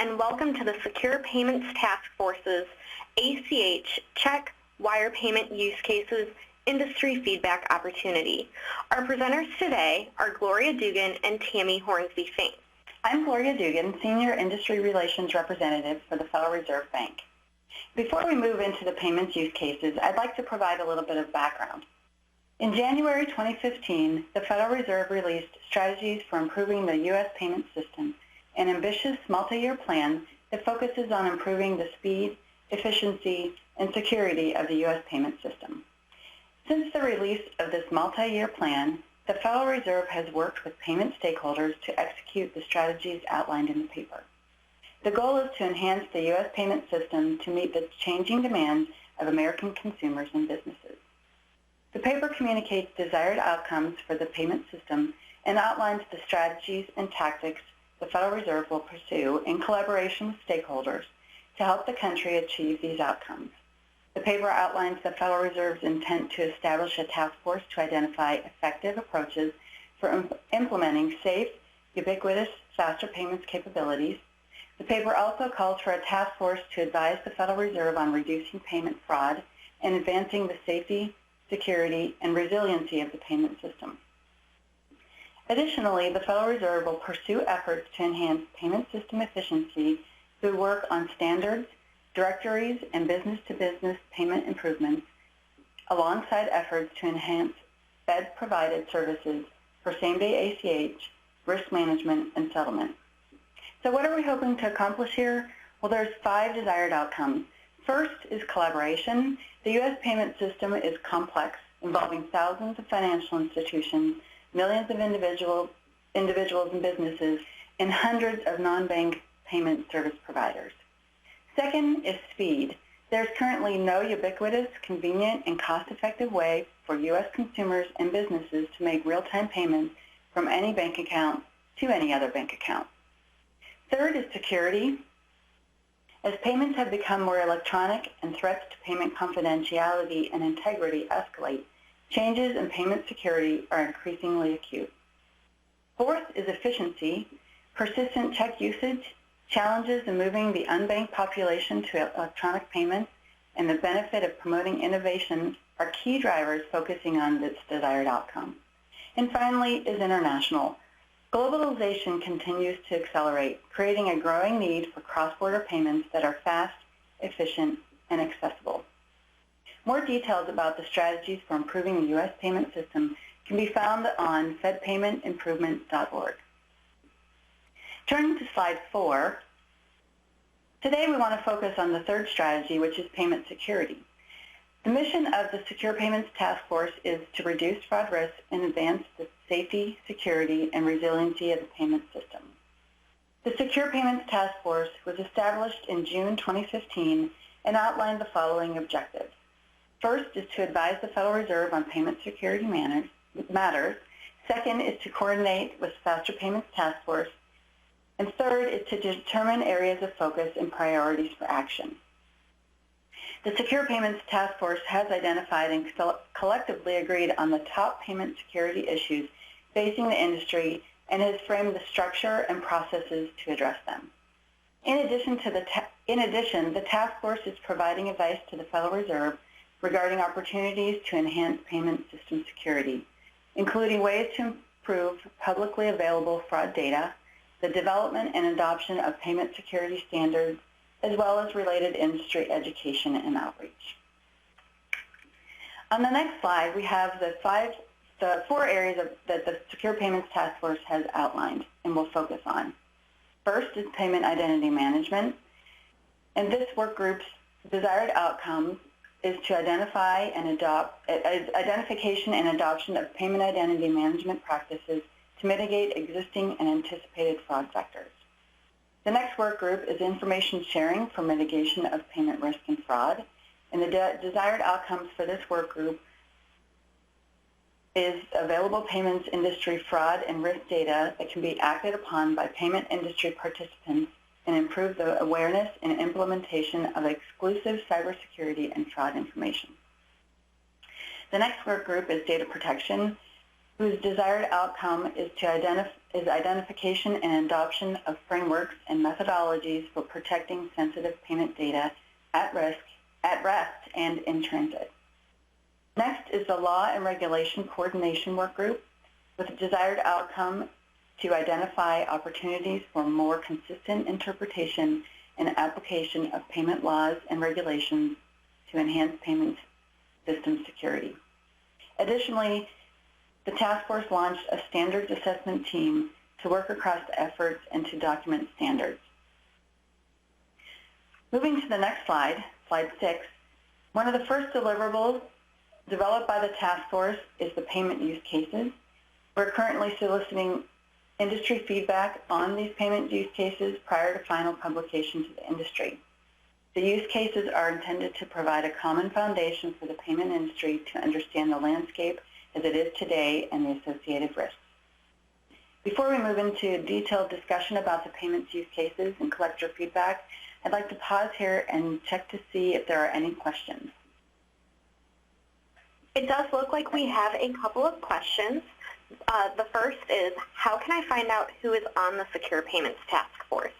and welcome to the Secure Payments Task Force's ACH check wire payment use cases industry feedback opportunity. Our presenters today are Gloria Dugan and Tammy Hornsby-Fain. I'm Gloria Dugan, Senior Industry Relations Representative for the Federal Reserve Bank. Before we move into the payments use cases, I'd like to provide a little bit of background. In January 2015, the Federal Reserve released Strategies for Improving the U.S. Payment System, an ambitious multi-year plan that focuses on improving the speed, efficiency, and security of the U.S. payment system. Since the release of this multi-year plan, the Federal Reserve has worked with payment stakeholders to execute the strategies outlined in the paper. The goal is to enhance the U.S. payment system to meet the changing demands of American consumers and businesses. The paper communicates desired outcomes for the payment system and outlines the strategies and tactics the Federal Reserve will pursue in collaboration with stakeholders to help the country achieve these outcomes. The paper outlines the Federal Reserve's intent to establish a task force to identify effective approaches for implementing safe, ubiquitous, faster payments capabilities. The paper also calls for a task force to advise the Federal Reserve on reducing payment fraud and advancing the safety, security, and resiliency of the payment system. Additionally, the Federal Reserve will pursue efforts to enhance payment system efficiency through work on standards, directories, and business-to-business payment improvements, alongside efforts to enhance Fed-provided services for same-day ACH, risk management, and settlement. So what are we hoping to accomplish here? Well, there's 5 desired outcomes. First is collaboration. The U.S. payment system is complex, involving thousands of financial institutions, millions of individuals and businesses, and hundreds of non-bank payment service providers. Second is speed. There's currently no ubiquitous, convenient, and cost-effective way for U.S. consumers and businesses to make real-time payments from any bank account to any other bank account. Third is security. As payments have become more electronic and threats to payment confidentiality and integrity escalate, changes in payment security are increasingly acute. Fourth is efficiency. Persistent check usage, challenges in moving the unbanked population to electronic payments, and the benefit of promoting innovation are key drivers focusing on this desired outcome. And finally is international. Globalization continues to accelerate, creating a growing need for cross-border payments that are fast, efficient, and accessible. More details about the strategies for improving the U.S. payment system can be found on fedpaymentimprovement.org. Turning to slide 4, today we want to focus on the third strategy, which is payment security. The mission of the Secure Payments Task Force is to reduce fraud risk and advance the safety, security, and resiliency of the payment system. The Secure Payments Task Force was established in June 2015 and outlined the following objectives. First is to advise the Federal Reserve on payment security matters. Second is to coordinate with Faster Payments Task Force. And third is to determine areas of focus and priorities for action. The Secure Payments Task Force has identified and collectively agreed on the top payment security issues facing the industry and has framed the structure and processes to address them. In addition, the task force is providing advice to the Federal Reserve regarding opportunities to enhance payment system security, including ways to improve publicly available fraud data, the development and adoption of payment security standards, as well as related industry education and outreach. On the next slide, we have the 4 areas that the Secure Payments Task Force has outlined and will focus on. First is payment identity management, and this work group's desired outcomes is to identification and adoption of payment identity management practices to mitigate existing and anticipated fraud vectors. The next work group is information sharing for mitigation of payment risk and fraud, and the desired outcomes for this work group is available payments industry fraud and risk data that can be acted upon by payment industry participants and improve the awareness and implementation of exclusive cybersecurity and fraud information. The next work group is data protection, whose desired outcome is identification and adoption of frameworks and methodologies for protecting sensitive payment data at rest, and in transit. Next is the Law and Regulation Coordination Work Group, with a desired outcome to identify opportunities for more consistent interpretation and application of payment laws and regulations to enhance payment system security. Additionally, the task force launched a standards assessment team to work across the efforts and to document standards. Moving to the next slide, slide 6, one of the first deliverables developed by the task force is the payment use cases. We're currently soliciting industry feedback on these payment use cases prior to final publication to the industry. The use cases are intended to provide a common foundation for the payment industry to understand the landscape as it is today and the associated risks. Before we move into a detailed discussion about the payments use cases and collect your feedback, I'd like to pause here and check to see if there are any questions. It does look like we have a couple of questions. The first is, how can I find out who is on the Secure Payments Task Force?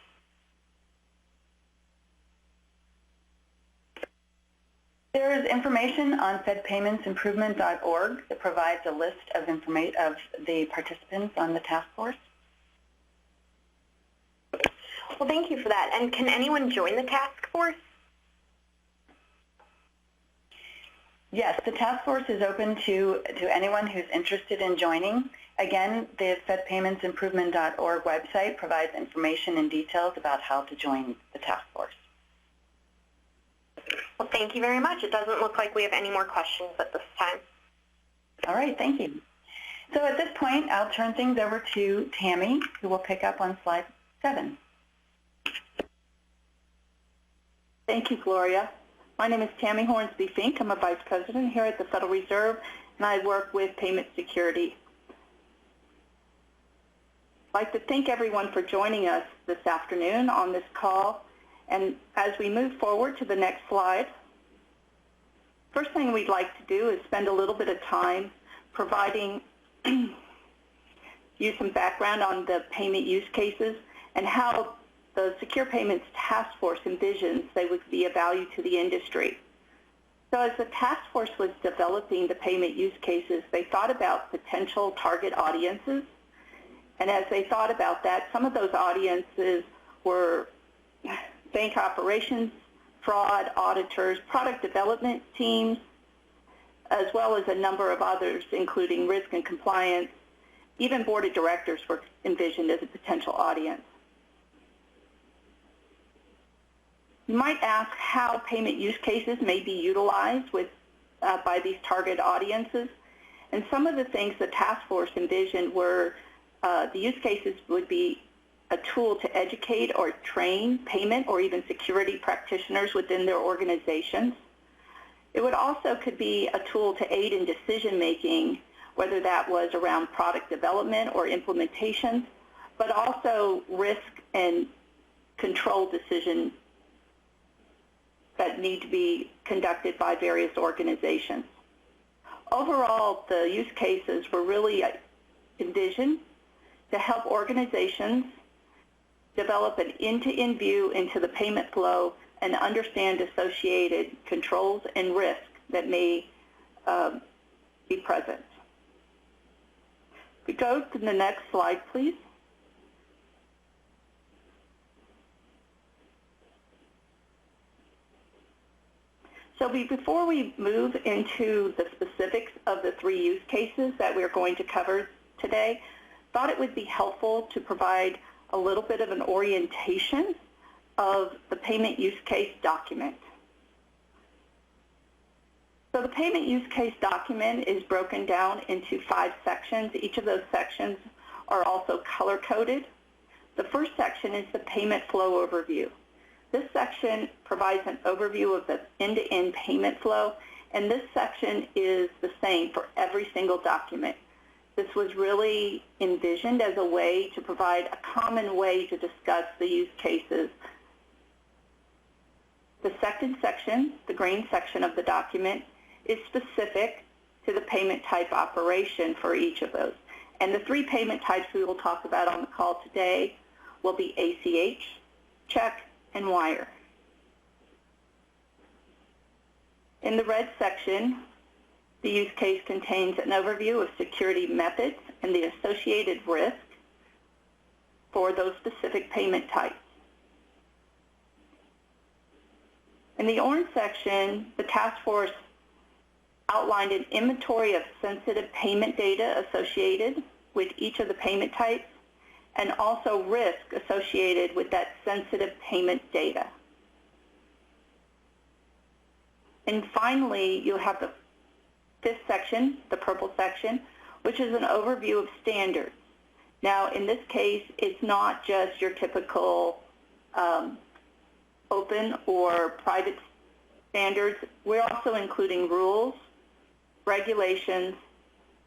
There is information on fedpaymentsimprovement.org that provides a list of the participants on the task force. Well, thank you for that. And can anyone join the task force? Yes, the task force is open to anyone who's interested in joining. Again, the fedpaymentsimprovement.org website provides information and details about how to join the task force. Well, thank you very much. It doesn't look like we have any more questions at this time. All right, thank you. So at this point, I'll turn things over to Tammy, who will pick up on slide 7. Thank you, Gloria. My name is Tammy Hornsby Fink. I'm a Vice President here at the Federal Reserve, and I work with payment security. I'd like to thank everyone for joining us this afternoon on this call. And as we move forward to the next slide, first thing we'd like to do is spend a little bit of time providing you some background on the payment use cases and how the Secure Payments Task Force envisions they would be of value to the industry. So as the task force was developing the payment use cases, they thought about potential target audiences. And as they thought about that, some of those audiences were bank operations, fraud, auditors, product development teams, as well as a number of others, including risk and compliance. Even board of directors were envisioned as a potential audience. You might ask how payment use cases may be utilized by these target audiences. And some of the things the task force envisioned were the use cases would be a tool to educate or train payment or even security practitioners within their organizations. It would also could be a tool to aid in decision making, whether that was around product development or implementation, but also risk and control decisions that need to be conducted by various organizations. Overall, the use cases were really envisioned to help organizations develop an end-to-end view into the payment flow and understand associated controls and risk that may be present. If we go to the next slide, please. So before we move into the specifics of the 3 use cases that we're going to cover today, thought it would be helpful to provide a little bit of an orientation of the payment use case document. So the payment use case document is broken down into 5 sections. Each of those sections are also color-coded. The first section is the payment flow overview. This section provides an overview of the end-to-end payment flow, and this section is the same for every single document. This was really envisioned as a way to provide a common way to discuss the use cases. The second section, the green section of the document, is specific to the payment type operation for each of those. And the three payment types we will talk about on the call today will be ACH, check, and wire. In the red section, the use case contains an overview of security methods and the associated risk for those specific payment types. In the orange section, the task force outlined an inventory of sensitive payment data associated with each of the payment types and also risk associated with that sensitive payment data. And finally, you'll have the fifth section, the purple section, which is an overview of standards. Now, in this case, it's not just your typical open or private standards. We're also including rules, regulations,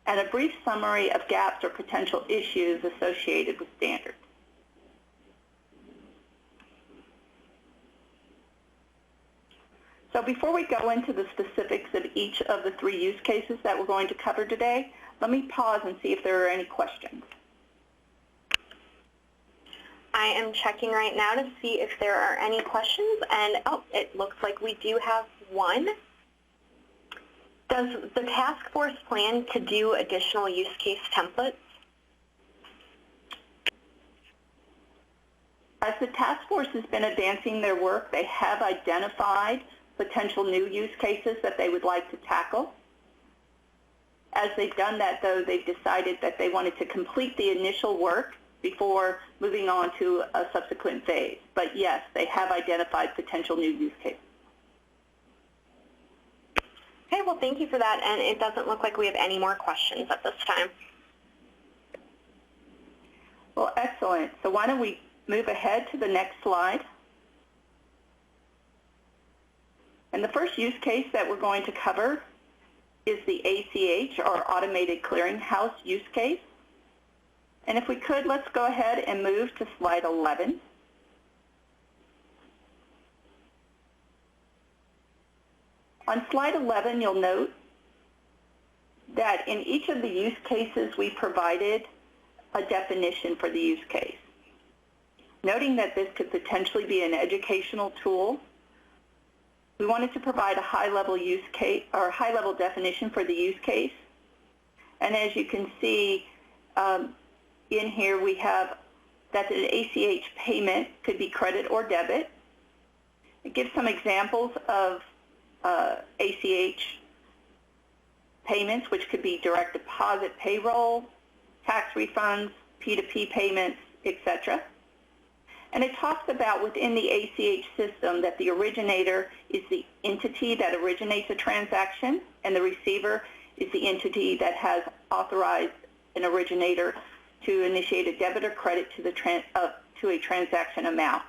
and a brief summary of gaps or potential issues associated with standards. So before we go into the specifics of each of the three use cases that we're going to cover today, let me pause and see if there are any questions. I am checking right now to see if there are any questions, and it looks like we do have one. Does the task force plan to do additional use case templates? As the task force has been advancing their work, they have identified potential new use cases that they would like to tackle. As they've done that, though, they've decided that they wanted to complete the initial work before moving on to a subsequent phase. But yes, they have identified potential new use cases. Okay, well, thank you for that, and it doesn't look like we have any more questions at this time. Well, excellent. So why don't we move ahead to the next slide. And the first use case that we're going to cover is the ACH, or Automated Clearinghouse use case. And if we could, let's go ahead and move to slide 11. On slide 11, you'll note that in each of the use cases, we provided a definition for the use case. Noting that this could potentially be an educational tool, we wanted to provide a high-level use case or high-level definition for the use case. And as you can see in here, we have that an ACH payment could be credit or debit. It gives some examples of ACH payments, which could be direct deposit, payroll, tax refunds, P2P payments, etc. And it talks about within the ACH system that the originator is the entity that originates a transaction, and the receiver is the entity that has authorized an originator to initiate a debit or credit to a transaction amount.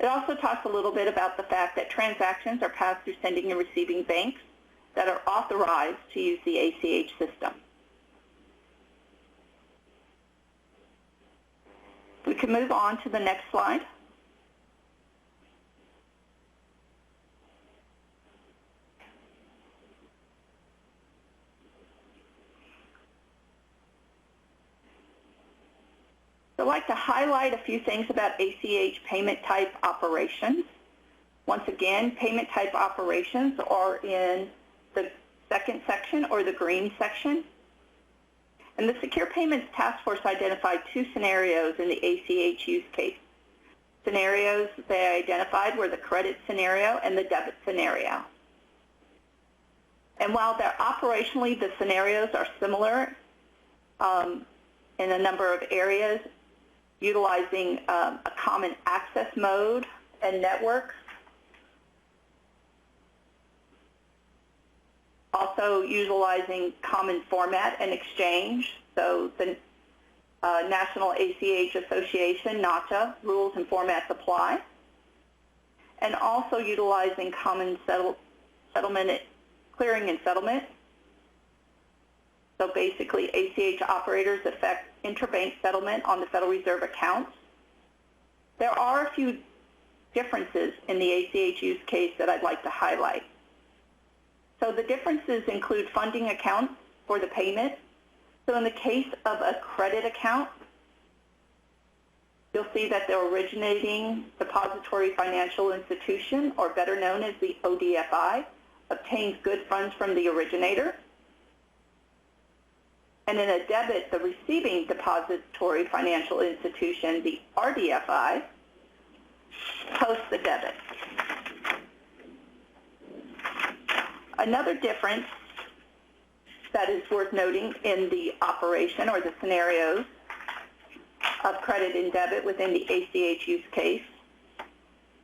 It also talks a little bit about the fact that transactions are passed through sending and receiving banks that are authorized to use the ACH system. We can move on to the next slide. I'd like to highlight a few things about ACH payment type operations. Once again, payment type operations are in the second section, or the green section. And the Secure Payments Task Force identified two scenarios in the ACH use case. Scenarios they identified were the credit scenario and the debit scenario. And while they're operationally, the scenarios are similar in a number of areas, utilizing a common access mode and network. Also utilizing common format and exchange. So the National ACH Association, NACHA, rules and formats apply. And also utilizing common settlement, clearing and settlement. So basically, ACH operators effect interbank settlement on the Federal Reserve accounts. There are a few differences in the ACH use case that I'd like to highlight. So the differences include funding accounts for the payment. So in the case of a credit account, you'll see that the originating depository financial institution, or better known as the ODFI, obtains good funds from the originator. And in a debit, the receiving depository financial institution, the RDFI, posts the debit. Another difference that is worth noting in the operation or the scenarios of credit and debit within the ACH use case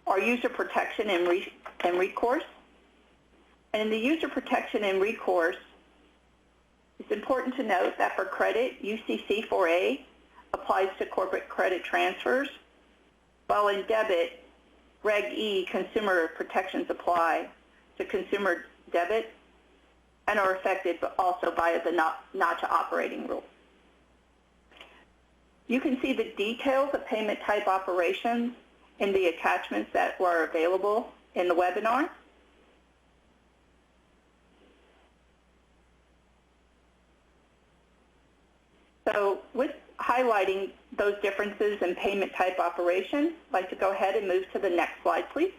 are user protection and recourse. And in the user protection and recourse, it's important to note that for credit, UCC 4A applies to corporate credit transfers, while in debit, Reg E consumer protections apply to consumer debit and are affected also by the NACHA operating rules. You can see the details of payment type operations in the attachments that were available in the webinar. So with highlighting those differences in payment type operations, I'd like to go ahead and move to the next slide, please.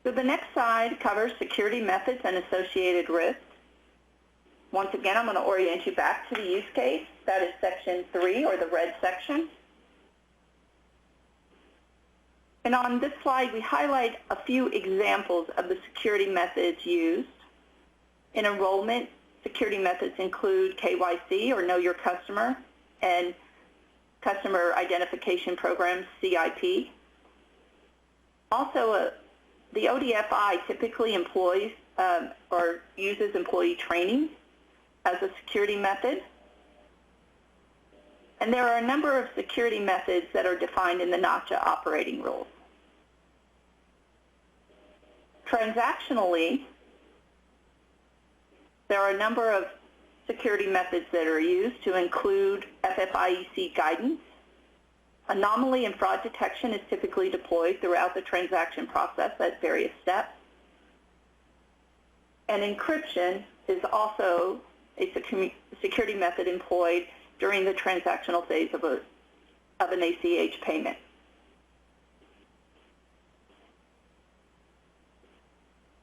So the next slide covers security methods and associated risks. Once again, I'm going to orient you back to the use case. That is section 3, or the red section. And on this slide, we highlight a few examples of the security methods used. In enrollment, security methods include KYC, or Know Your Customer, and Customer Identification Programs, CIP. Also, the ODFI typically employs or uses employee training as a security method. And there are a number of security methods that are defined in the NACHA operating rules. Transactionally, there are a number of security methods that are used to include FFIEC guidance. Anomaly and fraud detection is typically deployed throughout the transaction process at various steps. And encryption is also a security method employed during the transactional phase of an ACH payment.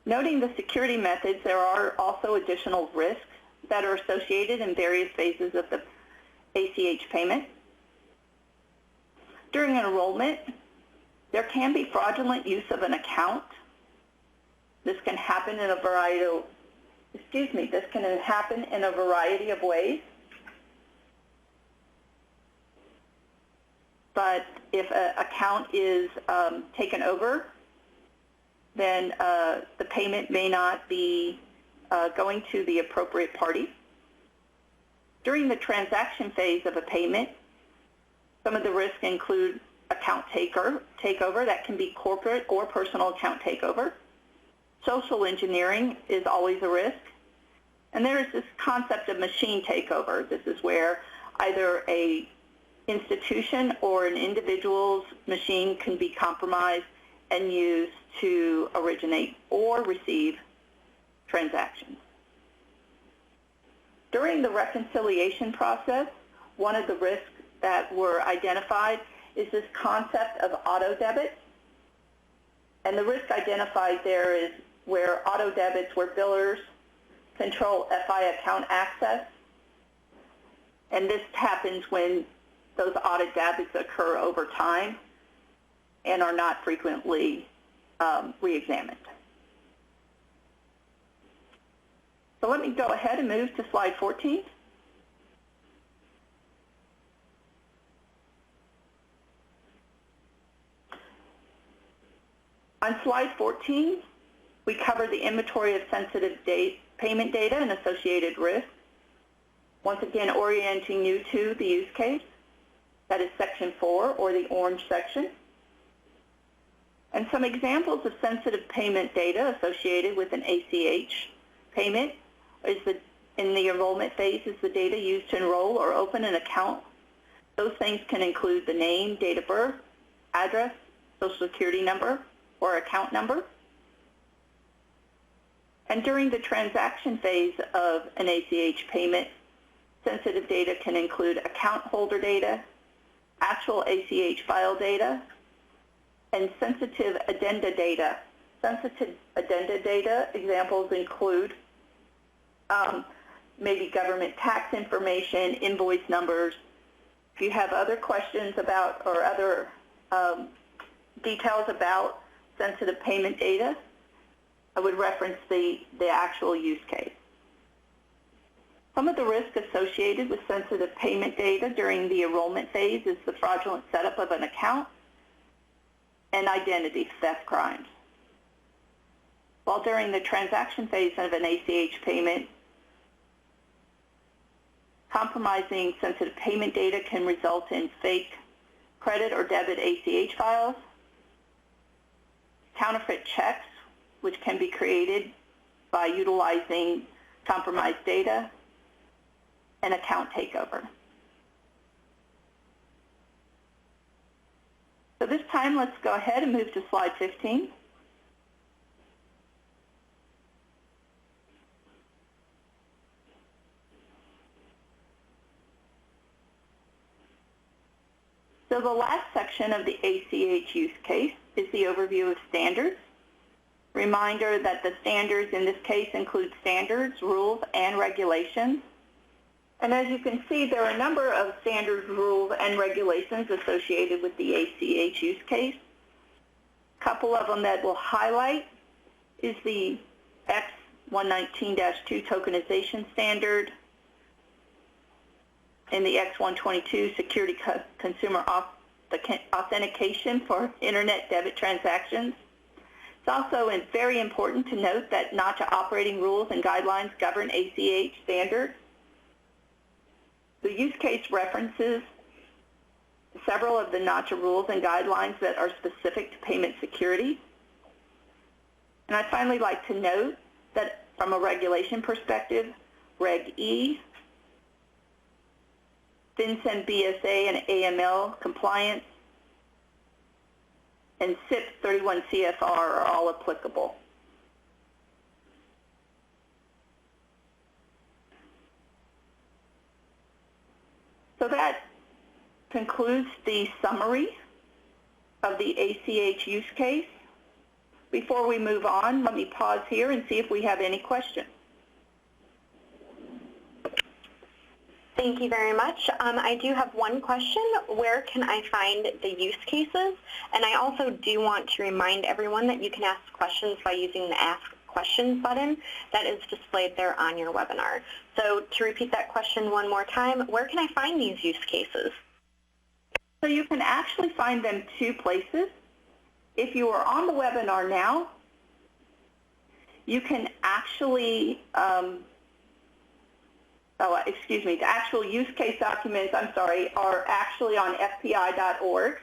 Noting the security methods, there are also additional risks that are associated in various phases of the ACH payment. During enrollment, there can be fraudulent use of an account. This can happen in a variety of ways. But if an account is taken over, then the payment may not be going to the appropriate party. During the transaction phase of a payment, some of the risks include account takeover. That can be corporate or personal account takeover. Social engineering is always a risk. And there is this concept of machine takeover. This is where either an institution or an individual's machine can be compromised and used to originate or receive transactions. During the reconciliation process, one of the risks that were identified is this concept of auto debit. And the risk identified there is where auto debits, where billers control FI account access. And this happens when those auto debits occur over time and are not frequently re-examined. So let me go ahead and move to slide 14. On slide 14, we cover the inventory of sensitive payment data and associated risks. Once again, orienting you to the use case. That is section 4, or the orange section. And some examples of sensitive payment data associated with an ACH payment is the in the enrollment phase is the data used to enroll or open an account. Those things can include the name, date of birth, address, social security number, or account number. And during the transaction phase of an ACH payment, sensitive data can include account holder data, actual ACH file data, and sensitive addenda data. Sensitive addenda data examples include maybe government tax information, invoice numbers. If you have other questions about or other details about sensitive payment data, I would reference the actual use case. Some of the risk associated with sensitive payment data during the enrollment phase is the fraudulent setup of an account and identity theft crimes. While during the transaction phase of an ACH payment, compromising sensitive payment data can result in fake credit or debit ACH files, counterfeit checks, which can be created by utilizing compromised data, and account takeover. So this time, let's go ahead and move to slide 15. So the last section of the ACH use case is the overview of standards. Reminder that the standards in this case include standards, rules, and regulations. And as you can see, there are a number of standards, rules, and regulations associated with the ACH use case. A couple of them that we'll highlight is the X119-2 tokenization standard and the X122 security consumer authentication for internet debit transactions. It's also very important to note that NACHA operating rules and guidelines govern ACH standards. The use case references several of the NACHA rules and guidelines that are specific to payment security. And I'd finally like to note that from a regulation perspective, Reg E, FinCEN BSA and AML compliance, and SIP 31 CFR are all applicable. So that concludes the summary of the ACH use case. Before we move on, let me pause here and see if we have any questions. Thank you very much. I do have one question. Where can I find the use cases? And I also do want to remind everyone that you can ask questions by using the Ask Questions button that is displayed there on your webinar. So to repeat that question one more time, where can I find these use cases? So you can actually find them two places. If you are on the webinar now, you can actually the actual use case documents, are actually on fpi.org.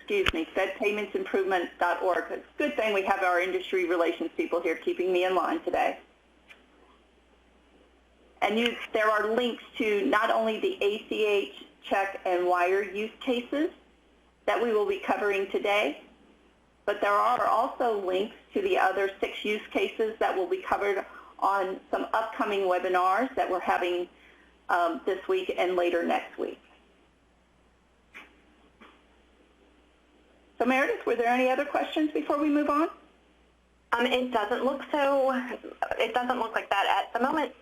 fedpaymentsimprovement.org. It's a good thing we have our industry relations people here keeping me in line today. And there are links to not only the ACH, check, and wire use cases that we will be covering today, but there are also links to the other 6 use cases that will be covered on some upcoming webinars that we're having this week and later next week. So Meredith, were there any other questions before we move on? It doesn't look like that at the moment.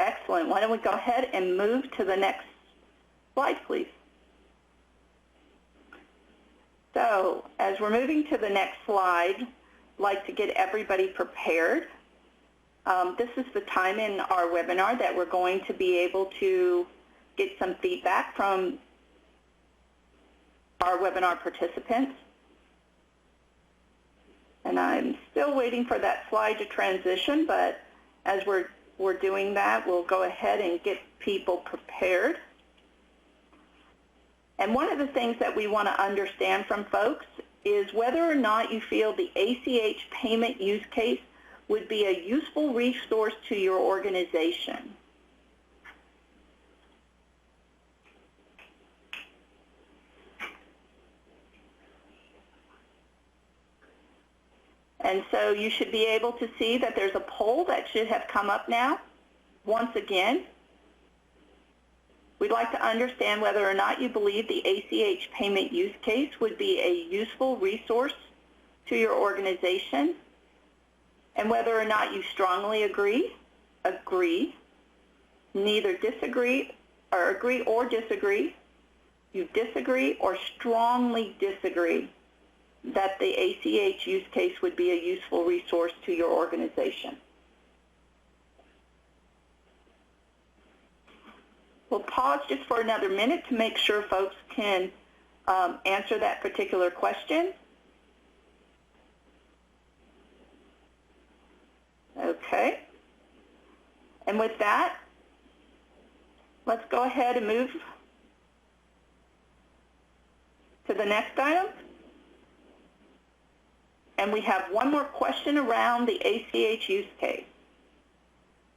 Excellent. Why don't we go ahead and move to the next slide, please. So as we're moving to the next slide, I'd like to get everybody prepared. This is the time in our webinar that we're going to be able to get some feedback from our webinar participants. And I'm still waiting for that slide to transition, but as we're doing that, we'll go ahead and get people prepared. And one of the things that we want to understand from folks is whether or not you feel the ACH payment use case would be a useful resource to your organization. And so you should be able to see that there's a poll that should have come up now. Once again, we'd like to understand whether or not you believe the ACH payment use case would be a useful resource to your organization, and whether or not you strongly agree, neither disagree, or agree or disagree, you disagree or strongly disagree that the ACH use case would be a useful resource to your organization. We'll pause just for another minute to make sure folks can answer that particular question. Okay. And with that, let's go ahead and move to the next item. And we have one more question around the ACH use case.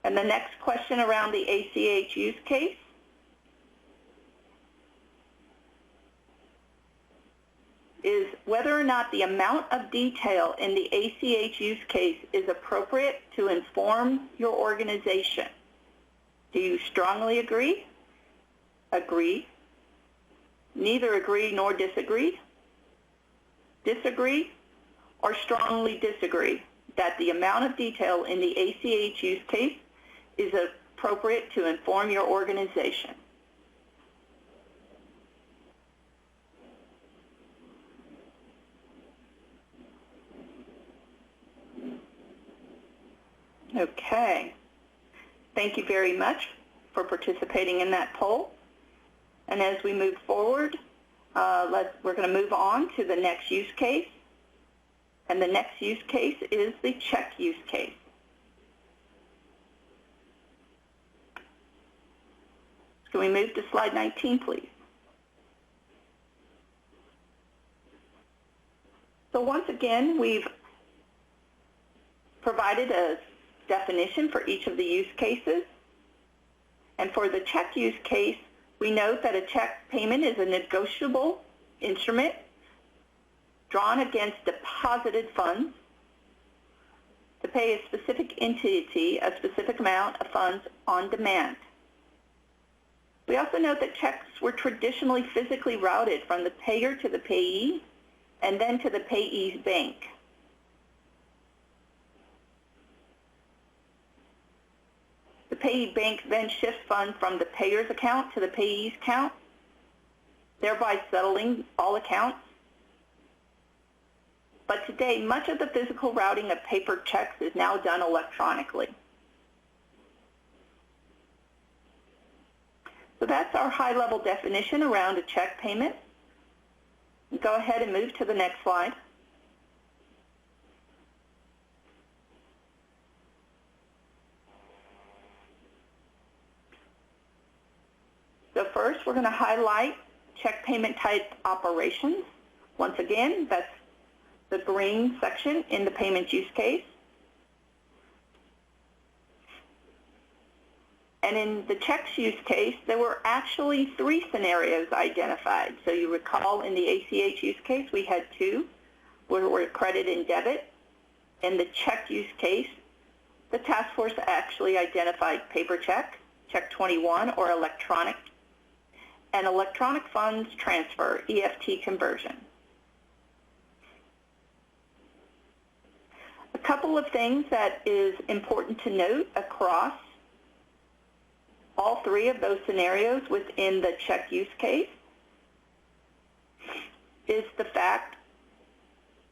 And the next question around the ACH use case is whether or not the amount of detail in the ACH use case is appropriate to inform your organization. Do you strongly agree? Agree? Neither agree nor disagree? Disagree? Or strongly disagree that the amount of detail in the ACH use case is appropriate to inform your organization? Okay. Thank you very much for participating in that poll. And as we move forward, we're going to move on to the next use case. And the next use case is the check use case. Can we move to slide 19, please? So once again, we've provided a definition for each of the use cases. And for the check use case, we note that a check payment is a negotiable instrument drawn against deposited funds to pay a specific entity a specific amount of funds on demand. We also note that checks were traditionally physically routed from the payer to the payee and then to the payee's bank. The payee bank then shifts funds from the payer's account to the payee's account, thereby settling all accounts. But today, much of the physical routing of paper checks is now done electronically. So that's our high-level definition around a check payment. Go ahead and move to the next slide. So first, we're going to highlight check payment type operations. Once again, that's the green section in the payments use case. And in the checks use case, there were actually 3 scenarios identified. So you recall in the ACH use case, we had 2, where were credit and debit. In the check use case, the task force actually identified paper check, check 21, or electronic, and electronic funds transfer, EFT conversion. A couple of things that is important to note across all 3 of those scenarios within the check use case is the fact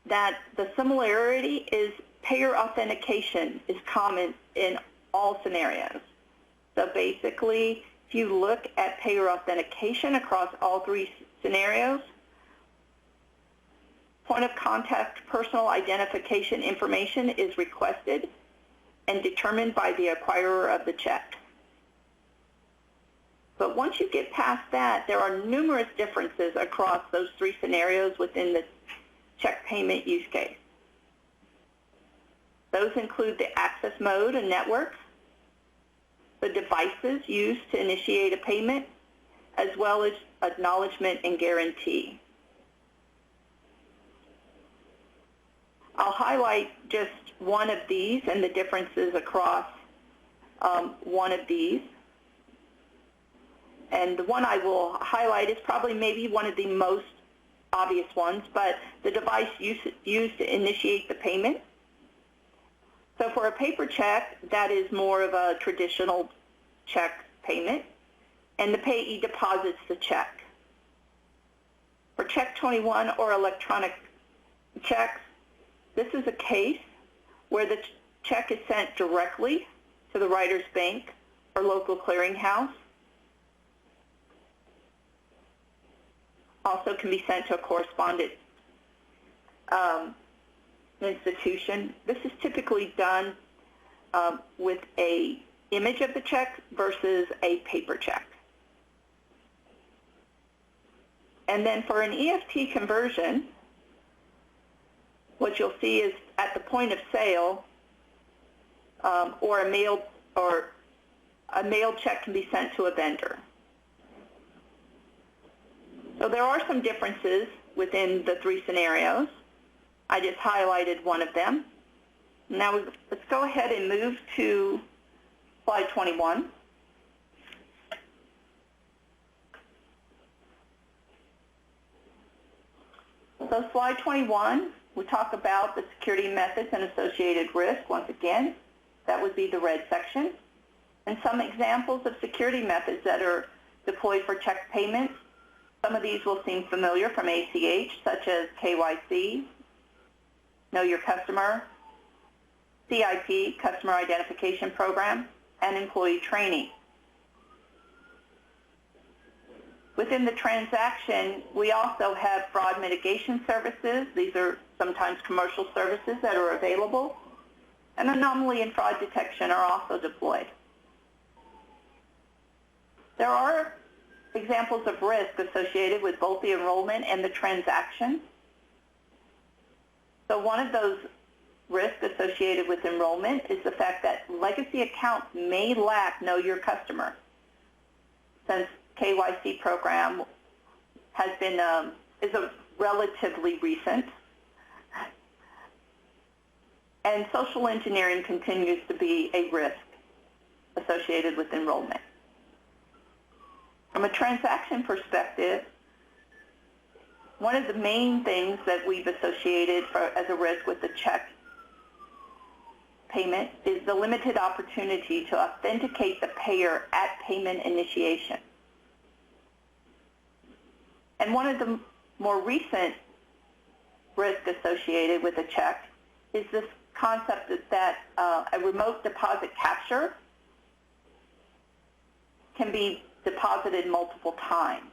that the similarity is payer authentication is common in all scenarios. So basically, if you look at payer authentication across all 3 scenarios, point of contact personal identification information is requested and determined by the acquirer of the check. But once you get past that, there are numerous differences across those 3 scenarios within the check payment use case. Those include the access mode and network, the devices used to initiate a payment, as well as acknowledgement and guarantee. I'll highlight just one of these and the differences across one of these. And the one I will highlight is probably maybe one of the most obvious ones, but the device used to initiate the payment. So for a paper check, that is more of a traditional check payment, and the payee deposits the check. For Check 21 or electronic checks, this is a case where the check is sent directly to the writer's bank or local clearinghouse. Also can be sent to a correspondent institution. This is typically done with an image of the check versus a paper check. And then for an EFT conversion, what you'll see is at the point of sale, or a mailed check can be sent to a vendor. So there are some differences within the three scenarios. I just highlighted one of them. Now let's go ahead and move to slide 21. So slide 21, we talk about the security methods and associated risk. Once again, that would be the red section. And some examples of security methods that are deployed for check payments. Some of these will seem familiar from ACH, such as KYC, Know Your Customer, CIP, Customer Identification Program, and employee training. Within the transaction, we also have fraud mitigation services. These are sometimes commercial services that are available. And anomaly and fraud detection are also deployed. There are examples of risk associated with both the enrollment and the transaction. So one of those risks associated with enrollment is the fact that legacy accounts may lack Know Your Customer, since KYC program has been is a relatively recent, and social engineering continues to be a risk associated with enrollment. From a transaction perspective, one of the main things that we've associated as a risk with the check payment is the limited opportunity to authenticate the payer at payment initiation. And one of the more recent risks associated with a check is this concept that a remote deposit capture can be deposited multiple times.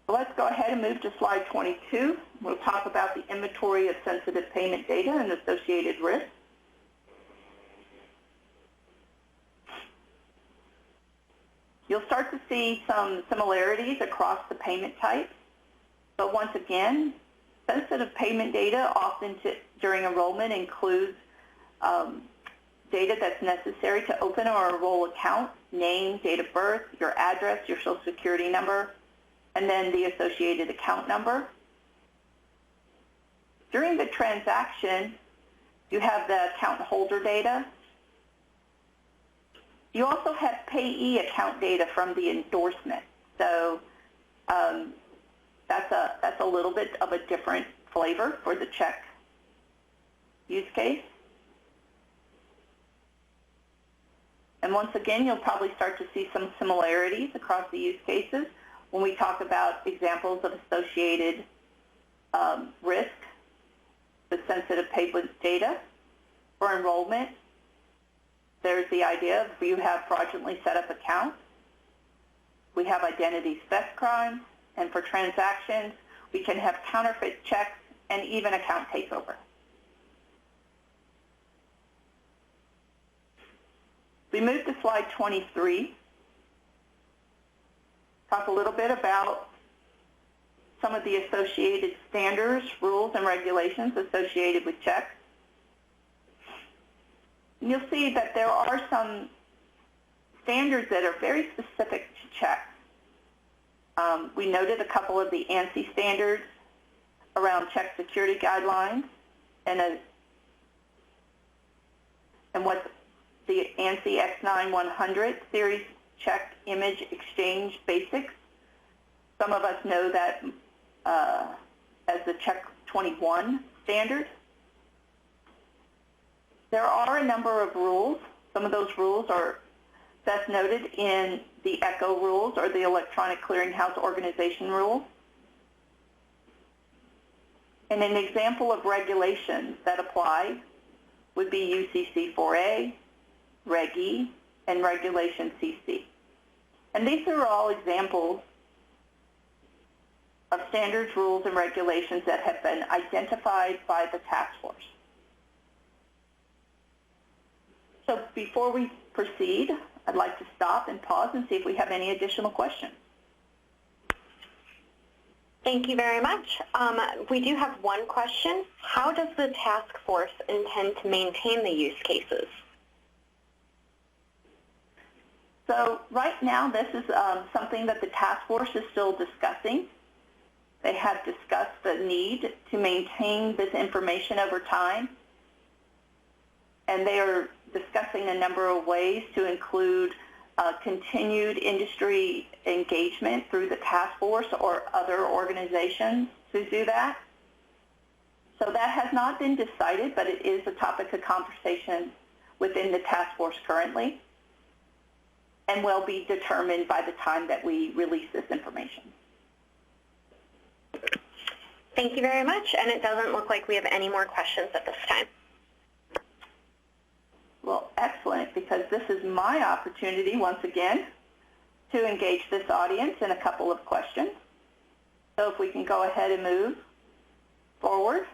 So let's go ahead and move to slide 22. We'll talk about the inventory of sensitive payment data and associated risks. You'll start to see some similarities across the payment types. But once again, sensitive payment data often during enrollment includes data that's necessary to open or enroll account, name, date of birth, your address, your social security number, and then the associated account number. During the transaction, you have the account holder data. You also have payee account data from the endorsement. So that's a little bit of a different flavor for the check use case. And once again, you'll probably start to see some similarities across the use cases when we talk about examples of associated risk with sensitive payment data. For enrollment, there's the idea of you have fraudulently set up accounts. We have identity theft crimes. And for transactions, we can have counterfeit checks and even account takeover. We move to slide 23. talk a little bit about some of the associated standards, rules, and regulations associated with checks. And you'll see that there are some standards that are very specific to checks. We noted a couple of the ANSI standards around check security guidelines and what the ANSI X9100 series check image exchange basics. Some of us know that as the Check 21 standard. There are a number of rules. Some of those rules are best noted in the ECHO rules, or the Electronic Clearinghouse Organization rules. And an example of regulations that apply would be UCC 4A, Reg E, and Regulation CC. And these are all examples of standards, rules, and regulations that have been identified by the task force. So before we proceed, I'd like to stop and pause and see if we have any additional questions. Thank you very much. We do have one question. How does the task force intend to maintain the use cases? So right now, this is something that the task force is still discussing. They have discussed the need to maintain this information over time, and they are discussing a number of ways to include continued industry engagement through the task force or other organizations to do that. So that has not been decided, but it is a topic of conversation within the task force currently, and will be determined by the time that we release this information. Thank you very much, and it doesn't look like we have any more questions at this time. Well, excellent, because this is my opportunity once again to engage this audience in a couple of questions. So if we can go ahead and move forward.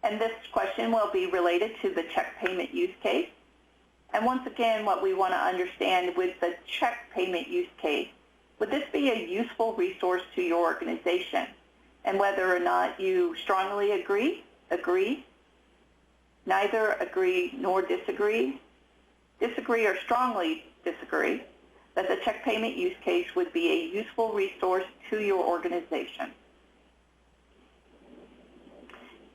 And this question will be related to the check payment use case. And once again, what we want to understand with the check payment use case, would this be a useful resource to your organization? And whether or not you strongly agree, neither agree nor disagree, or strongly disagree, that the check payment use case would be a useful resource to your organization.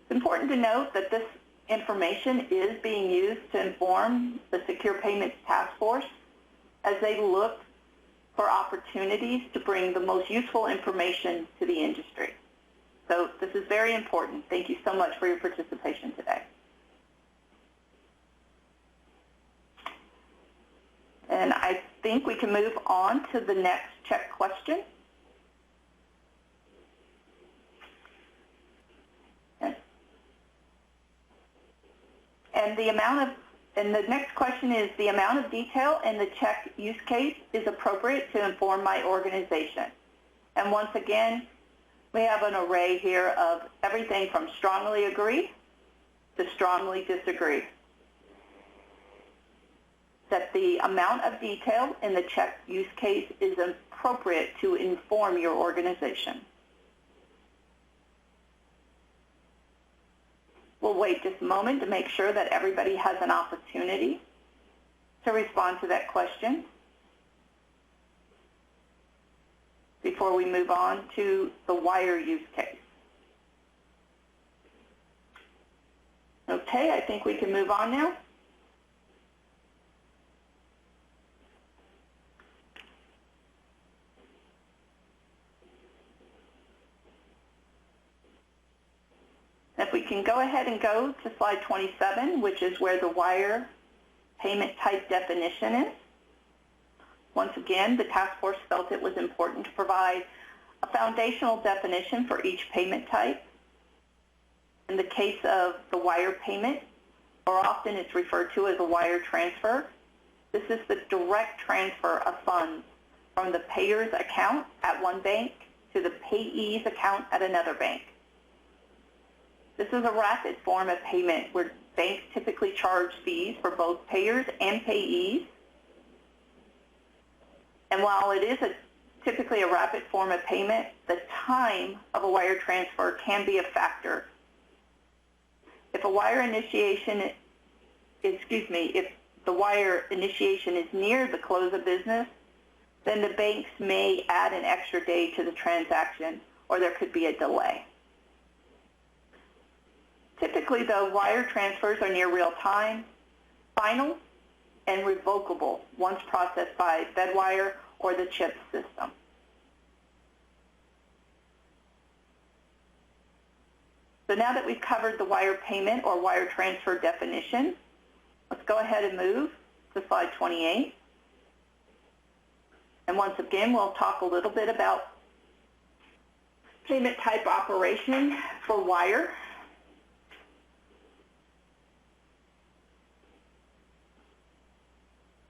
It's important to note that this information is being used to inform the Secure Payments Task Force as they look for opportunities to bring the most useful information to the industry. So this is very important. Thank you so much for your participation today. And I think we can move on to the next check question. And the next question is, the amount of detail in the check use case is appropriate to inform my organization. And once again, we have an array here of everything from strongly agree to strongly disagree. That the amount of detail in the check use case is appropriate to inform your organization. We'll wait just a moment to make sure that everybody has an opportunity to respond to that question before we move on to the wire use case. Okay, I think we can move on now. If we can go ahead and go to slide 27, which is where the wire payment type definition is. Once again, the task force felt it was important to provide a foundational definition for each payment type. In the case of the wire payment, or often it's referred to as a wire transfer, this is the direct transfer of funds from the payer's account at one bank to the payee's account at another bank. This is a rapid form of payment where banks typically charge fees for both payers and payees. And while it is typically a rapid form of payment, the time of a wire transfer can be a factor. If the wire initiation is near the close of business, then the banks may add an extra day to the transaction, or there could be a delay. Typically, though, wire transfers are near real time, final, and revocable once processed by Fedwire or the CHIP system. So now that we've covered the wire payment or wire transfer definition, let's go ahead and move to slide 28. And once again, we'll talk a little bit about payment type operation for wire.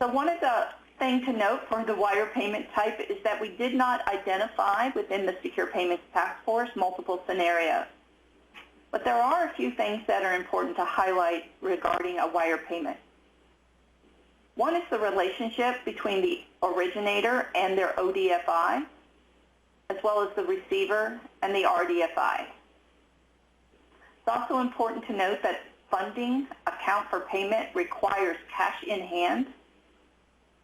So one of the things to note for the wire payment type is that we did not identify within the Secure Payments Task Force multiple scenarios. But there are a few things that are important to highlight regarding a wire payment. One is the relationship between the originator and their ODFI, as well as the receiver and the RDFI. It's also important to note that funding account for payment requires cash in hand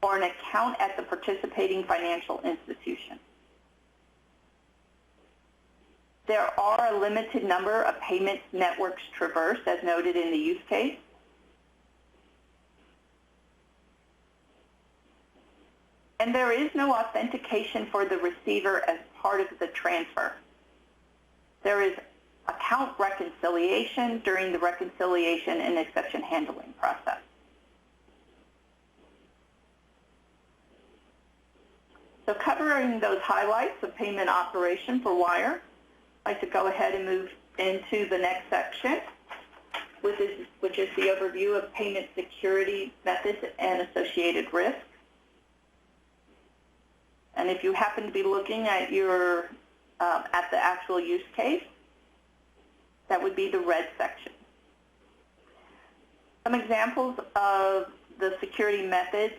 or an account at the participating financial institution. There are a limited number of payment networks traversed, as noted in the use case. And there is no authentication for the receiver as part of the transfer. There is account reconciliation during the reconciliation and exception handling process. So covering those highlights of payment operation for wire, I'd like to go ahead and move into the next section, which is the overview of payment security methods and associated risk. And if you happen to be looking at your at the actual use case, that would be the red section. Some examples of the security methods.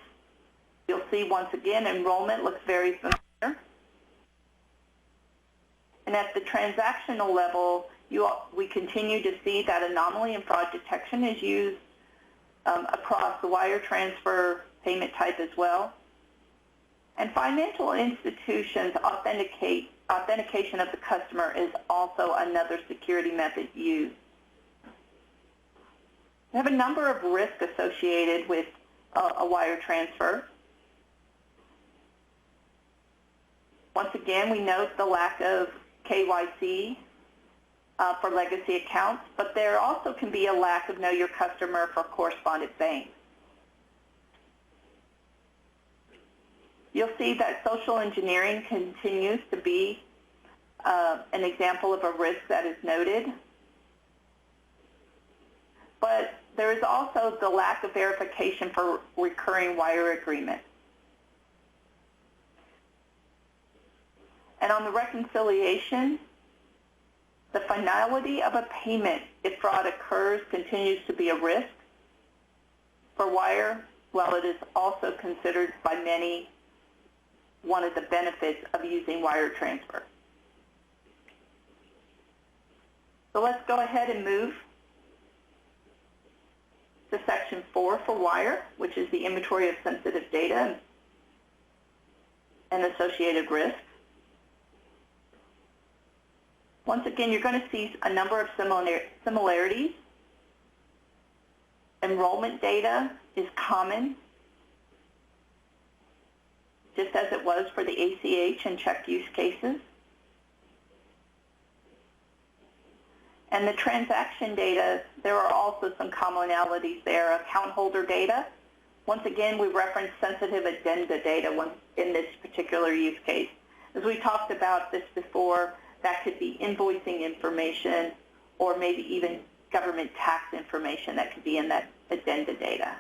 You'll see once again enrollment looks very familiar. And at the transactional level, we continue to see that anomaly and fraud detection is used across the wire transfer payment type as well. And financial institutions authentication of the customer is also another security method used. We have a number of risks associated with a wire transfer. Once again, we note the lack of KYC for legacy accounts, but there also can be a lack of Know Your Customer for correspondent banks. You'll see that social engineering continues to be an example of a risk that is noted. But there is also the lack of verification for recurring wire agreements. And on the reconciliation, the finality of a payment if fraud occurs continues to be a risk for wire, while it is also considered by many one of the benefits of using wire transfer. So let's go ahead and move to section 4 for wire, which is the inventory of sensitive data and associated risks. Once again, you're going to see a number of similarities. Enrollment data is common, just as it was for the ACH and check use cases. And the transaction data, there are also some commonalities there. Account holder data, once again, we reference sensitive addenda data in this particular use case. As we talked about this before, that could be invoicing information or maybe even government tax information that could be in that addenda data.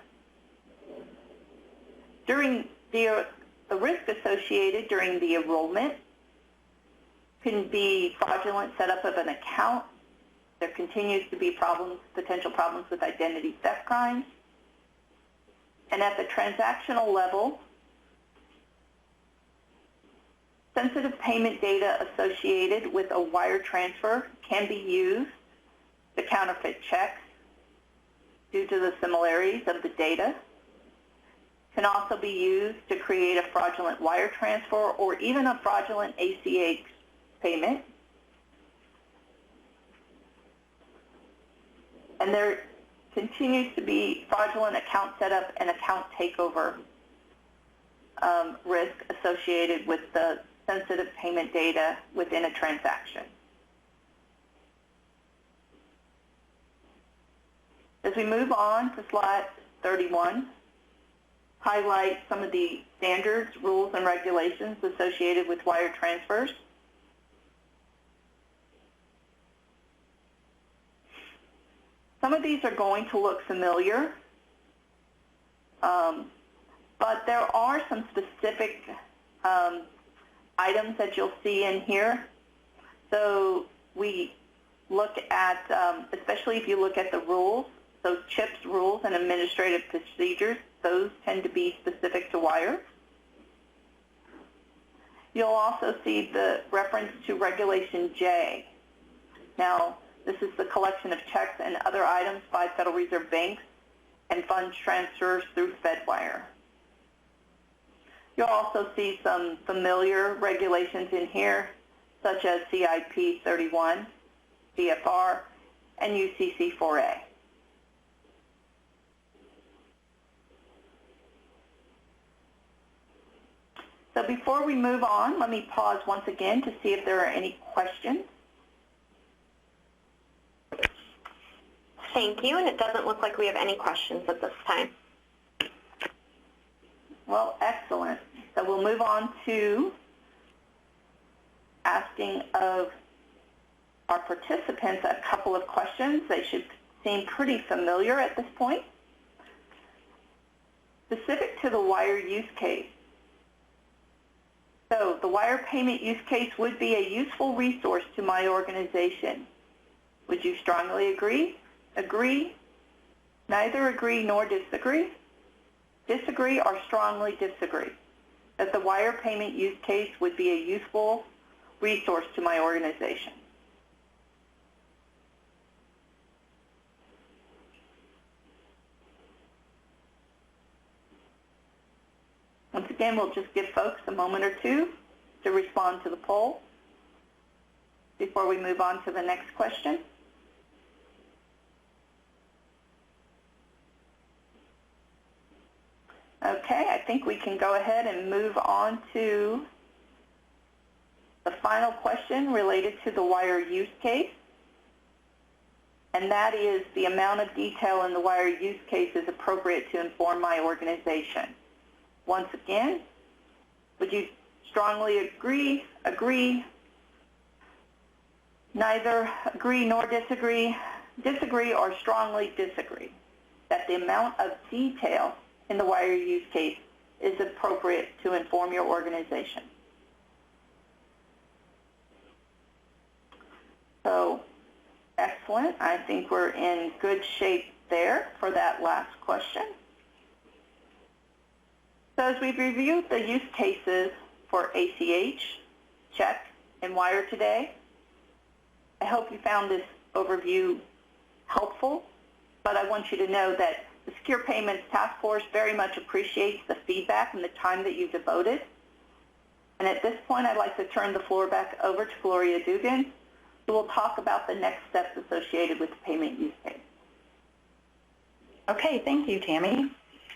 During the risk associated during the enrollment can be fraudulent setup of an account. There continues to be potential problems with identity theft crimes. And at the transactional level, sensitive payment data associated with a wire transfer can be used to counterfeit checks due to the similarities of the data. Can also be used to create a fraudulent wire transfer or even a fraudulent ACH payment. And there continues to be fraudulent account setup and account takeover risk associated with the sensitive payment data within a transaction. As we move on to slide 31, highlight some of the standards, rules, and regulations associated with wire transfers. Some of these are going to look familiar, but there are some specific items that you'll see in here. So we look at, especially if you look at the rules, so CHIPS rules and administrative procedures, those tend to be specific to wire. You'll also see the reference to Regulation J. Now, this is the collection of checks and other items by Federal Reserve banks and funds transfers through Fedwire. You'll also see some familiar regulations in here, such as CIP 31, CFR, and UCC 4A. So before we move on, let me pause once again to see if there are any questions. Thank you, and it doesn't look like we have any questions at this time. Well, excellent. So we'll move on to asking of our participants a couple of questions. They should seem pretty familiar at this point. Specific to the wire use case. So the wire payment use case would be a useful resource to my organization. Would you strongly agree? Agree? Neither agree nor disagree? Disagree or strongly disagree that the wire payment use case would be a useful resource to my organization? Once again, we'll just give folks a moment or two to respond to the poll before we move on to the next question. Okay, I think we can go ahead and move on to the final question related to the wire use case, and that is the amount of detail in the wire use case is appropriate to inform my organization. Once again, would you strongly agree, neither agree nor disagree, disagree or strongly disagree that the amount of detail in the wire use case is appropriate to inform your organization? So, excellent. I think we're in good shape there for that last question. So as we've reviewed the use cases for ACH, check, and wire today, I hope you found this overview helpful, but I want you to know that the Secure Payments Task Force very much appreciates the feedback and the time that you devoted. And at this point, I'd like to turn the floor back over to Gloria Dugan, who will talk about the next steps associated with the payment use case. Okay, thank you, Tammy.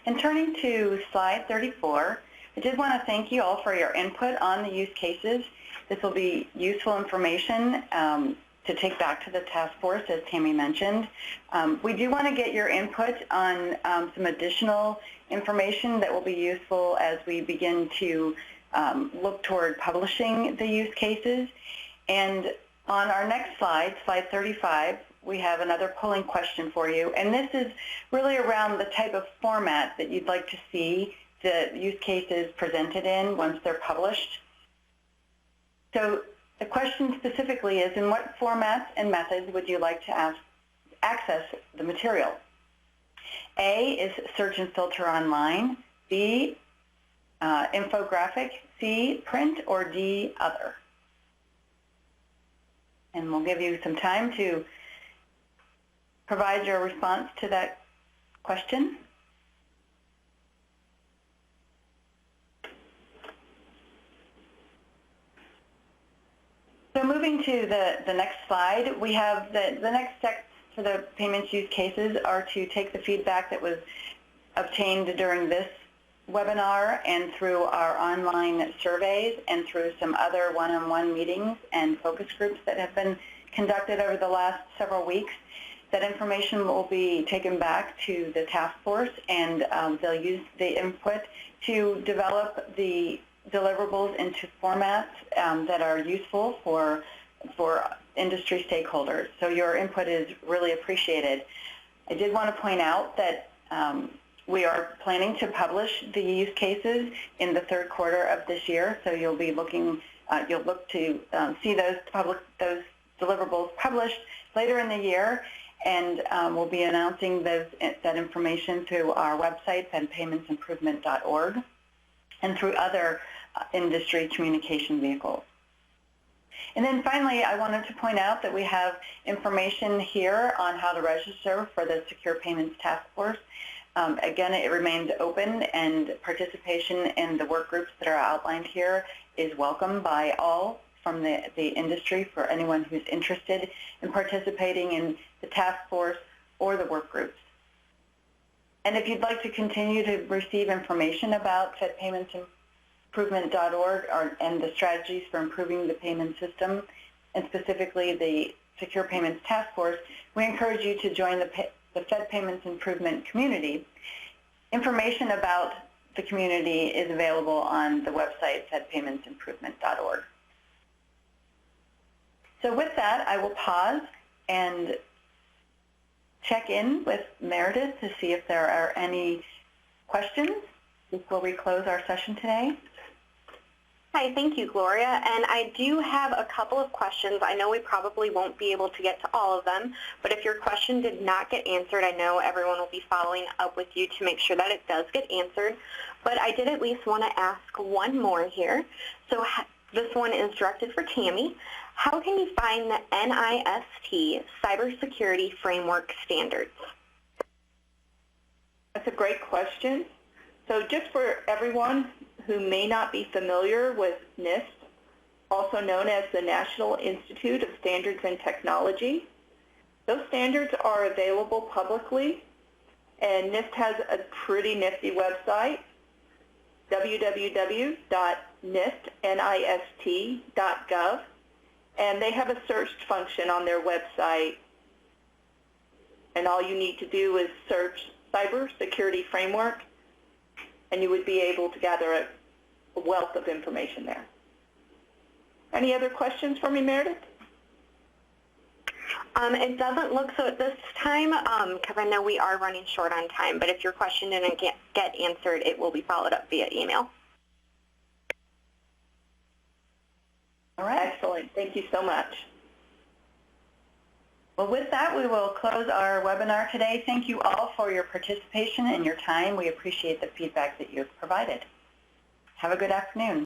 And turning to slide 34, I did want to thank you all for your input on the use cases. This will be useful information to take back to the task force, as Tammy mentioned. We do want to get your input on some additional information that will be useful as we begin to look toward publishing the use cases. And on our next slide, slide 35, we have another polling question for you. And this is really around the type of format that you'd like to see the use cases presented in once they're published. So the question specifically is, in what formats and methods would you like to access the material? A is search and filter online. B, infographic, C, print, or D, other. And we'll give you some time to provide your response to that question. So moving to the next slide, we have the next steps for the payments use cases are to take the feedback that was obtained during this webinar and through our online surveys and through some other one-on-one meetings and focus groups that have been conducted over the last several weeks. That information will be taken back to the task force, and they'll use the input to develop the deliverables into formats that are useful for industry stakeholders. So your input is really appreciated. I did want to point out that we are planning to publish the use cases in the third quarter of this year, so you'll be looking, you'll look to see those deliverables published later in the year, and we'll be announcing that information through our website at paymentsimprovement.org and through other industry communication vehicles. And then finally, I wanted to point out that we have information here on how to register for the Secure Payments Task Force. Again, it remains open, and participation in the work groups that are outlined here is welcome by all from the industry for anyone who's interested in participating in the task force or the work groups. And if you'd like to continue to receive information about paymentsimprovement.org and the strategies for improving the payment system, and specifically the Secure Payments Task Force, we encourage you to join the Fed Payments Improvement community. Information about the community is available on the website fedpaymentsimprovement.org. So with that, I will pause and check in with Meredith to see if there are any questions before we close our session today. Hi, thank you, Gloria. And I do have a couple of questions. I know we probably won't be able to get to all of them, but if your question did not get answered, I know everyone will be following up with you to make sure that it does get answered. But I did at least want to ask one more here. So this one is directed for Tammy. How can you find the NIST Cybersecurity Framework Standards? That's a great question. So just for everyone who may not be familiar with NIST, also known as the National Institute of Standards and Technology, those standards are available publicly, and NIST has a pretty nifty website, www.nist.gov, and they have a search function on their website, and all you need to do is search Cybersecurity Framework, and you would be able to gather a wealth of information there. Any other questions for me, Meredith? It doesn't look so at this time, because I know we are running short on time, but if your question didn't get answered, it will be followed up via email. All right. Excellent. Thank you so much. Well, with that, we will close our webinar today. Thank you all for your participation and your time. We appreciate the feedback that you've provided. Have a good afternoon.